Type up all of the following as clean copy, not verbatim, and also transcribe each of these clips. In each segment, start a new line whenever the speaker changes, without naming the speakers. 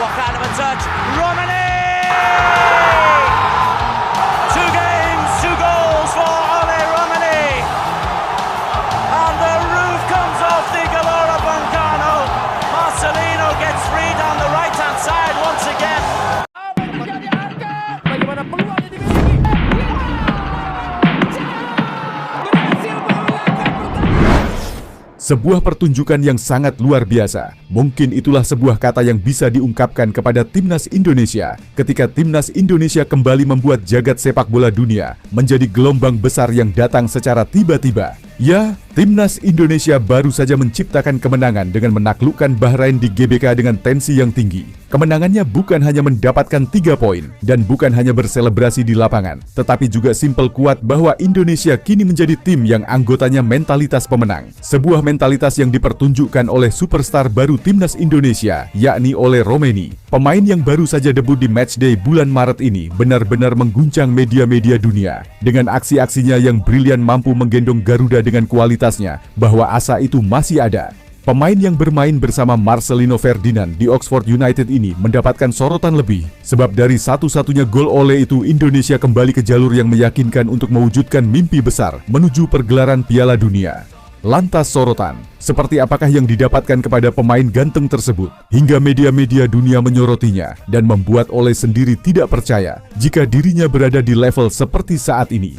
What kind of a touch? Romani! 2 games, 2 goals for Ole Romani. And the roof comes off the Gelora Buncano. Marcelino gets free down the right-hand side once again.
Bagaimana peluangnya dimiliki? Berhasil mengulangan pertandingan.
Sebuah pertunjukan yang sangat luar biasa. Mungkin itulah sebuah kata yang bisa diungkapkan kepada Timnas Indonesia ketika Timnas Indonesia kembali membuat jagat sepak bola dunia menjadi gelombang besar yang datang secara tiba-tiba. Ya, Timnas Indonesia baru saja menciptakan kemenangan dengan menaklukkan Bahrain di GBK dengan tensi yang tinggi. Kemenangannya bukan hanya mendapatkan 3 poin dan bukan hanya berselebrasi di lapangan, tetapi juga simpel kuat bahwa Indonesia kini menjadi tim yang anggotanya mentalitas pemenang. Sebuah mentalitas yang dipertunjukkan oleh superstar baru Timnas Indonesia, yakni Ole Romani. Pemain yang baru saja debut di matchday bulan Maret ini benar-benar mengguncang media-media dunia. Dengan aksi-aksinya yang brilian mampu menggendong Garuda dengan kualitasnya, bahwa asa itu masih ada. Pemain yang bermain bersama Marcelino Ferdinand di Oxford United ini mendapatkan sorotan lebih, sebab dari satu-satunya gol Ole itu Indonesia kembali ke jalur yang meyakinkan untuk mewujudkan mimpi besar menuju pergelaran Piala Dunia. Lantas sorotan, seperti apakah yang didapatkan kepada pemain ganteng tersebut, hingga media-media dunia menyorotinya dan membuat Ole sendiri tidak percaya jika dirinya berada di level seperti saat ini.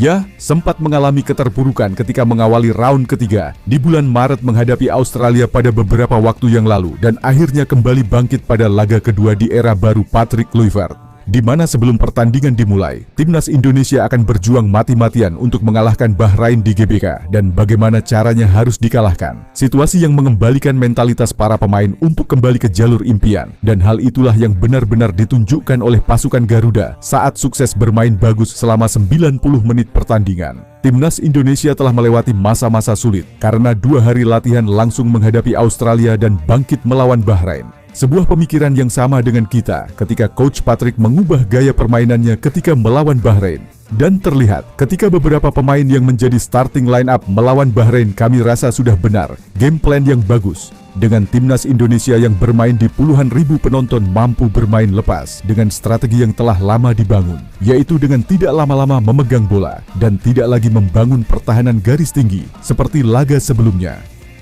Ya, sempat mengalami keterpurukan ketika mengawali round ketiga di bulan Maret menghadapi Australia pada beberapa waktu yang lalu dan akhirnya kembali bangkit pada laga kedua di era baru Patrick Kluivert, di mana sebelum pertandingan dimulai, Timnas Indonesia akan berjuang mati-matian untuk mengalahkan Bahrain di GBK dan bagaimana caranya harus dikalahkan. Situasi yang mengembalikan mentalitas para pemain untuk kembali ke jalur impian, dan hal itulah yang benar-benar ditunjukkan oleh pasukan Garuda saat sukses bermain bagus selama 90 menit pertandingan. Timnas Indonesia telah melewati masa-masa sulit karena 2 hari latihan langsung menghadapi Australia dan bangkit melawan Bahrain. Sebuah pemikiran yang sama dengan kita ketika Coach Patrick mengubah gaya permainannya ketika melawan Bahrain. Dan terlihat ketika beberapa pemain yang menjadi starting line up melawan Bahrain, kami rasa sudah benar, game plan yang bagus. Dengan Timnas Indonesia yang bermain di puluhan ribu penonton mampu bermain lepas dengan strategi yang telah lama dibangun, yaitu dengan tidak lama-lama memegang bola dan tidak lagi membangun pertahanan garis tinggi seperti laga sebelumnya.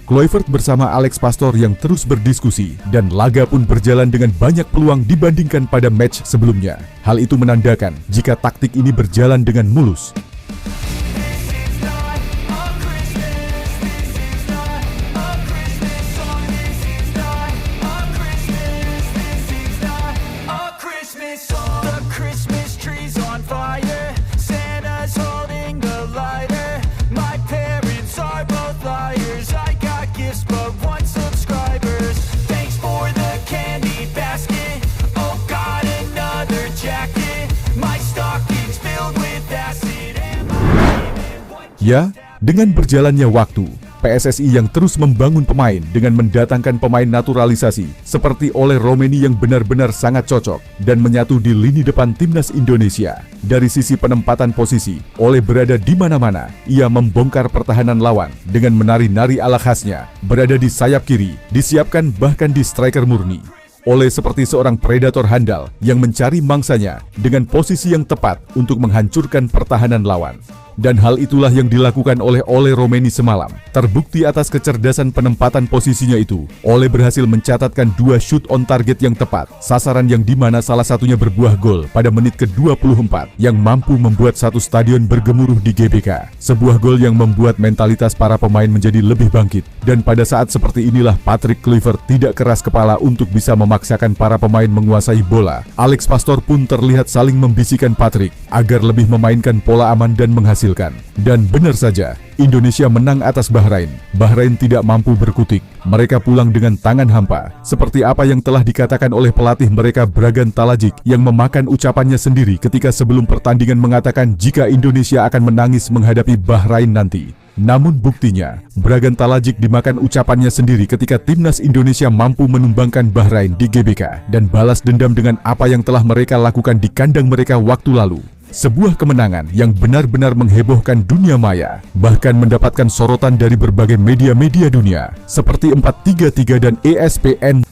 Kluivert bersama Alex Pastoor yang terus berdiskusi dan laga pun berjalan dengan banyak peluang dibandingkan pada match sebelumnya. Hal itu menandakan jika taktik ini berjalan dengan mulus. Ya, dengan berjalannya waktu, PSSI yang terus membangun pemain dengan mendatangkan pemain naturalisasi seperti Ole Romani yang benar-benar sangat cocok dan menyatu di lini depan Timnas Indonesia. Dari sisi penempatan posisi, Ole berada di mana-mana. Ia membongkar pertahanan lawan dengan menari-nari ala khasnya, berada di sayap kiri, disiapkan bahkan di striker murni. Ole seperti seorang predator handal yang mencari mangsanya dengan posisi yang tepat untuk menghancurkan pertahanan lawan. Dan hal itulah yang dilakukan oleh Ole Romani semalam. Terbukti atas kecerdasan penempatan posisinya itu, Ole berhasil mencatatkan 2 shoot on target yang tepat, sasaran yang dimana salah satunya berbuah gol pada menit ke-24 yang mampu membuat satu stadion bergemuruh di GBK. Sebuah gol yang membuat mentalitas para pemain menjadi lebih bangkit. Dan pada saat seperti inilah Patrick Kluivert tidak keras kepala untuk bisa memaksakan para pemain menguasai bola. Alex Pastoor pun terlihat saling membisikkan Patrick agar lebih memainkan pola aman dan menghasilkan. dihasilkan. Dan benar saja, Indonesia menang atas Bahrain. Bahrain tidak mampu berkutik. Mereka pulang dengan tangan hampa, seperti apa yang telah dikatakan oleh pelatih mereka Dragan Talajik yang memakan ucapannya sendiri ketika sebelum pertandingan mengatakan jika Indonesia akan menangis menghadapi Bahrain nanti. Namun buktinya, Dragan Talajik dimakan ucapannya sendiri ketika timnas Indonesia mampu menumbangkan Bahrain di GBK dan balas dendam dengan apa yang telah mereka lakukan di kandang mereka waktu lalu. Sebuah kemenangan yang benar-benar menghebohkan dunia maya, bahkan mendapatkan sorotan dari berbagai media-media dunia seperti 433 dan ESPN.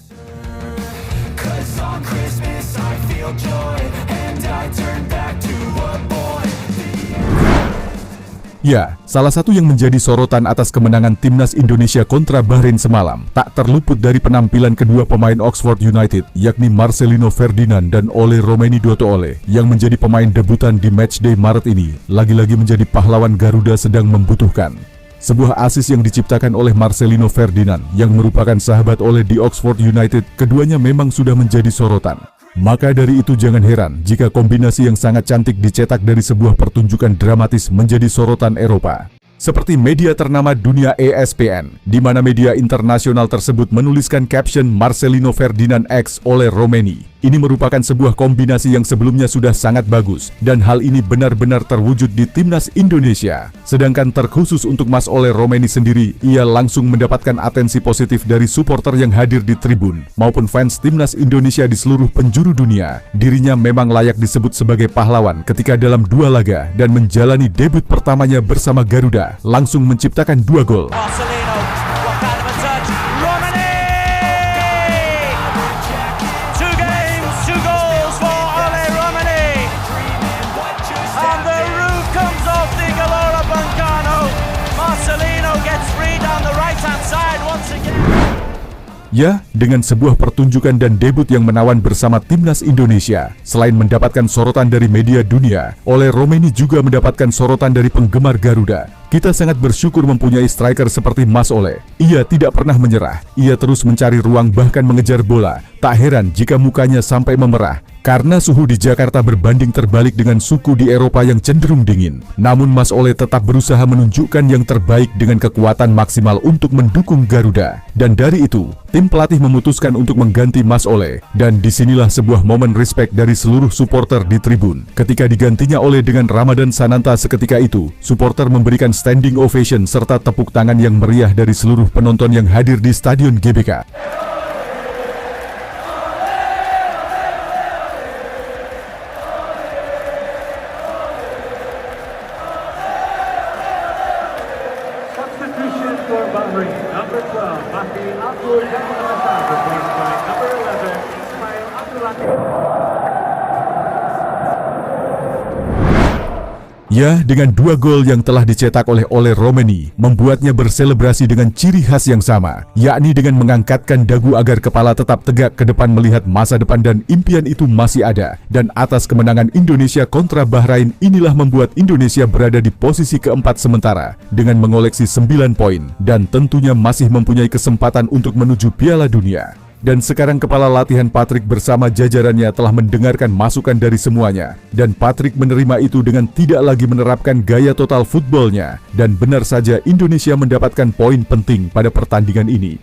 Ya, salah satu yang menjadi sorotan atas kemenangan timnas Indonesia kontra Bahrain semalam tak terluput dari penampilan kedua pemain Oxford United, yakni Marcelino Ferdinand dan Ole Romeni Doto Ole, yang menjadi pemain debutan di matchday Maret ini, lagi-lagi menjadi pahlawan Garuda sedang membutuhkan. Sebuah asis yang diciptakan oleh Marcelino Ferdinand yang merupakan sahabat Ole di Oxford United, keduanya memang sudah menjadi sorotan. Maka dari itu jangan heran jika kombinasi yang sangat cantik dicetak dari sebuah pertunjukan dramatis menjadi sorotan Eropa. Seperti media ternama dunia ESPN, di mana media internasional tersebut menuliskan caption Marcelino Ferdinand X Ole Romeni. Ini merupakan sebuah kombinasi yang sebelumnya sudah sangat bagus, dan hal ini benar-benar terwujud di timnas Indonesia. Sedangkan terkhusus untuk Mas Ole Romeni sendiri, ia langsung mendapatkan atensi positif dari supporter yang hadir di tribun, maupun fans timnas Indonesia di seluruh penjuru dunia. Dirinya memang layak disebut sebagai pahlawan ketika dalam 2 laga dan menjalani debut pertamanya bersama Garuda, langsung menciptakan 2 gol.
Marcelino, what kind of a touch? Romani! 2 games, 2 goals for Ole Romani. And the roof comes off the Gelora Bungano. Marcelino gets free down the right-hand side once again.
Ya, dengan sebuah pertunjukan dan debut yang menawan bersama timnas Indonesia, selain mendapatkan sorotan dari media dunia, Ole Romeni juga mendapatkan sorotan dari penggemar Garuda. Kita sangat bersyukur mempunyai striker seperti Mas Ole. Ia tidak pernah menyerah, ia terus mencari ruang bahkan mengejar bola. Tak heran jika mukanya sampai memerah, karena suhu di Jakarta berbanding terbalik dengan suku di Eropa yang cenderung dingin. Namun Mas Ole tetap berusaha menunjukkan yang terbaik dengan kekuatan maksimal untuk mendukung Garuda. Dan dari itu, tim pelatih memutuskan untuk mengganti Mas Ole. Dan disinilah sebuah momen respect dari seluruh supporter di tribun. Ketika digantinya Ole dengan Ramadan Sananta seketika itu, supporter memberikan standing ovation serta tepuk tangan yang meriah dari seluruh penonton yang hadir di Stadion GBK.
Substitution for Bahrain, number 12, Mahdi Abdul Ghani, replaced by number 11, Ismail Abdul.
Ya, dengan 2 gol yang telah dicetak oleh Ole Romeni, membuatnya berselebrasi dengan ciri khas yang sama, yakni dengan mengangkatkan dagu agar kepala tetap tegak ke depan melihat masa depan dan impian itu masih ada. Dan atas kemenangan Indonesia kontra Bahrain inilah membuat Indonesia berada di posisi keempat sementara dengan mengoleksi 9 poin dan tentunya masih mempunyai kesempatan untuk menuju Piala Dunia. Dan sekarang kepala latihan Patrick bersama jajarannya telah mendengarkan masukan dari semuanya. Dan Patrick menerima itu dengan tidak lagi menerapkan gaya total footballnya. Dan benar saja Indonesia mendapatkan poin penting pada pertandingan ini.